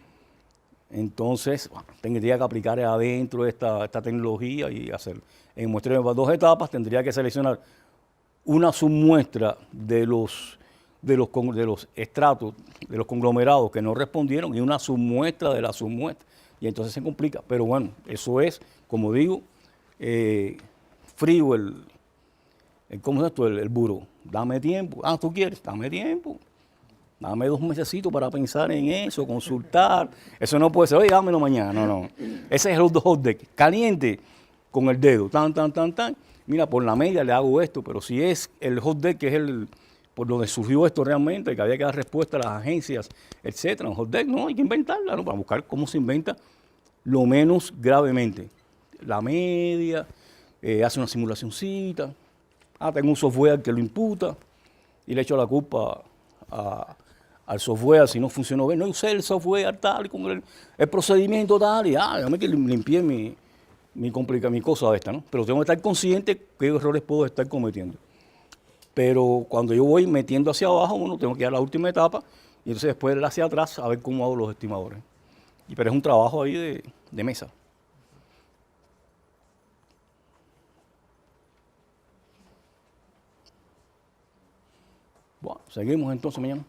A: Entonces, bueno, tendría que aplicar adentro esta tecnología y hacerlo. En muestreo de 2 etapas tendría que seleccionar una submuestra de los estratos, de los conglomerados que no respondieron y una submuestra de la submuestra. Y entonces se complica. Pero bueno, eso es, como digo, frío ¿cómo es esto? El buró. Dame tiempo. Ah, ¿tú quieres? Dame tiempo. Dame 2 mesecitos para pensar en eso, consultar. Eso no puede ser, oye, dámelo mañana. No. Ese es el hot deck. Caliente con el dedo. Tan. Mira, por la media le hago esto, pero si es el hot deck, que es por donde surgió esto realmente, que había que dar respuesta a las agencias, etcétera. Un hot deck, no, hay que inventarla, ¿no? Para buscar cómo se inventa lo menos gravemente. La media, hace una simulacioncita. Tengo un software que lo imputa y le echo la culpa al software si no funcionó bien. No usé el software tal, con el procedimiento tal, y déjame que limpié mi cosa de esta, ¿no? Pero tengo que estar consciente qué errores puedo estar cometiendo. Pero cuando yo voy metiendo hacia abajo, tengo que ir a la última etapa y entonces después hacia atrás a ver cómo hago los estimadores. Pero es un trabajo ahí de mesa. Bueno, seguimos entonces mañana.